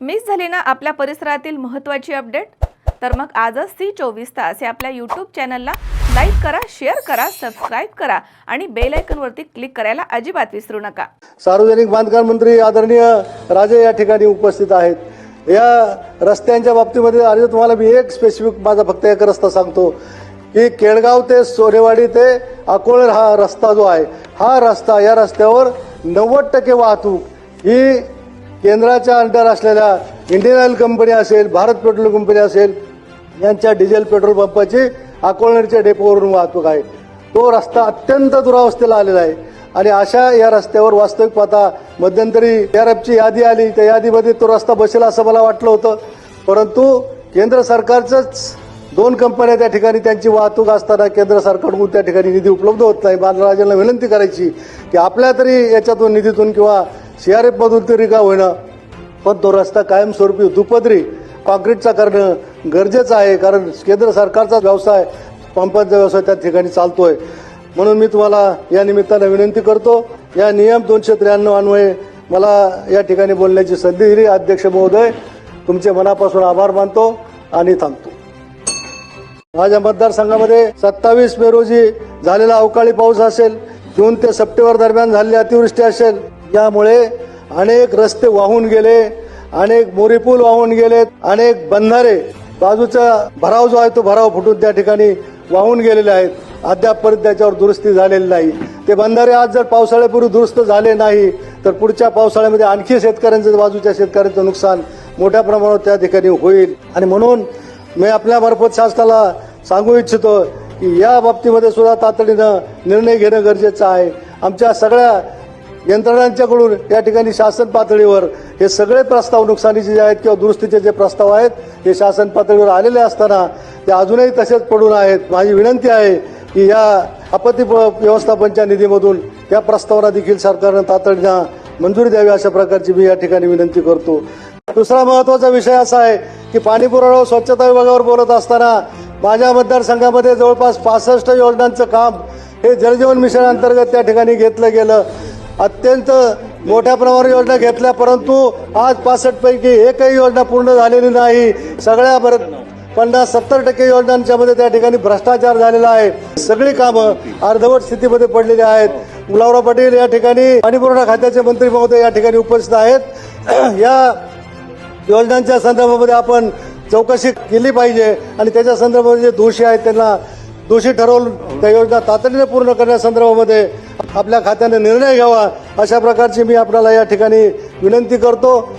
Miss झाली ना आपल्या परिसरातील महत्त्वाची अपडेट? तर मग आजच C24 तास या आपल्या YouTube चॅनलला लाईक करा, शेअर करा, सबस्क्राइब करा आणि बेल आयकॉनवरती क्लिक करायला अजिबात विसरू नका। सार्वजनिक बांधकाम मंत्री आदरणीय राजे या ठिकाणी उपस्थित आहेत। या रस्त्यांच्या बाबतीमध्ये आज तुम्हाला मी एक स्पेसिफिक माझा फक्त एक रस्ता सांगतो की केळगाव ते सोनेवाडी ते अकोले हा रस्ता जो आहे, हा रस्ता या रस्त्यावर 90% वाहतूक ही केंद्राच्या अंडर असलेल्या इंडियन ऑइल कंपनी असेल, भारत पेट्रोल कंपनी असेल यांच्या डिझेल पेट्रोल पंपाची अकोलनेरच्या डेपोवरून वाहतूक आहे। तो रस्ता अत्यंत दुरावस्थेला आलेला आहे आणि अशा या रस्त्यावर वास्तविक पाहता मध्यंतरी TRFची यादी आली, त्या यादीमध्ये तो रस्ता बसेल असं मला वाटलं होतं, परंतु केंद्र सरकारचंच 2 कंपन्या त्या ठिकाणी त्यांची वाहतूक असताना केंद्र सरकारकडून त्या ठिकाणी निधी उपलब्ध होत नाही। बालराजांना विनंती करायची की आपल्या तरी याच्यातून निधीतून किंवा CRF मधून तरी का होईना पण तो रस्ता कायमस्वरूपी दुपदरी कॉन्क्रीटचा करणं गरजेचं आहे, कारण केंद्र सरकारचा व्यवसाय पंपांचा व्यवसाय त्या ठिकाणी चालतोय। म्हणून मी तुम्हाला या निमित्तानं विनंती करतो, या नियम 293 अन्वये मला या ठिकाणी बोलण्याची संधी दिली। अध्यक्ष महोदय, तुमचे मनापासून आभार मानतो आणि थांबतो। माझ्या मतदारसंघामध्ये 27 मे रोजी झालेला अवकाळी पाऊस असेल, जून ते सप्टेंबर दरम्यान झालेली अतिवृष्टी असेल, यामुळे अनेक रस्ते वाहून गेले, अनेक मोरीपूल वाहून गेलेत, अनेक बंधारे बाजूचा भराव जो आहे तो भराव फुटून त्या ठिकाणी वाहून गेलेले आहेत। अद्यापपर्यंत त्याच्यावर दुरुस्ती झालेली नाही। ते बंधारे आज जर पावसाळ्यापूर्वी दुरुस्त झाले नाही तर पुढच्या पावसाळ्यामध्ये आणखी शेतकऱ्यांचं, बाजूच्या शेतकऱ्यांचं नुकसान मोठ्या प्रमाणावर त्या ठिकाणी होईल आणि म्हणून मी आपल्या मार्फत शासनाला सांगू इच्छितो की या बाबतीमध्ये सुद्धा तातडीनं निर्णय घेणं गरजेचं आहे। आमच्या सगळ्या यंत्रणांच्याकडून या ठिकाणी शासन पातळीवर हे सगळे प्रस्ताव नुकसानीचे जे आहेत किंवा दुरुस्तीचे जे प्रस्ताव आहेत हे शासन पातळीवर आलेले असताना ते अजूनही तसेच पडून आहेत। माझी विनंती आहे की या आपत्ती व्यवस्थापनच्या निधीमधून या प्रस्तावांना देखील सरकारनं तातडीनं मंजुरी द्यावी अशा प्रकारची मी या ठिकाणी विनंती करतो। दुसरा महत्त्वाचा विषय असा आहे की पाणी पुरवठा व स्वच्छता विभागावर बोलत असताना माझ्या मतदारसंघामध्ये जवळपास 65 योजनांचं काम हे जलजीवन मिशन अंतर्गत त्या ठिकाणी घेतलं गेलं। अत्यंत मोठ्या प्रमाणावर योजना घेतल्या, परंतु आज 65 पैकी एकही योजना पूर्ण झालेली नाही। सगळ्या 50-70% योजनांच्या मध्ये त्या ठिकाणी भ्रष्टाचार झालेला आहे। सगळी कामं अर्धवट स्थितीमध्ये पडलेली आहेत। गुलाबराव पाटील या ठिकाणी पाणी पुरवठा खात्याचे मंत्री महोदय या ठिकाणी उपस्थित आहेत। या योजनांच्या संदर्भामध्ये आपण चौकशी केली पाहिजे आणि त्याच्या संदर्भामध्ये जे दोषी आहेत त्यांना दोषी ठरवून त्या योजना तातडीने पूर्ण करण्यासंदर्भामध्ये आपल्या खात्याने निर्णय घ्यावा अशा प्रकारची मी आपल्याला या ठिकाणी विनंती करतो।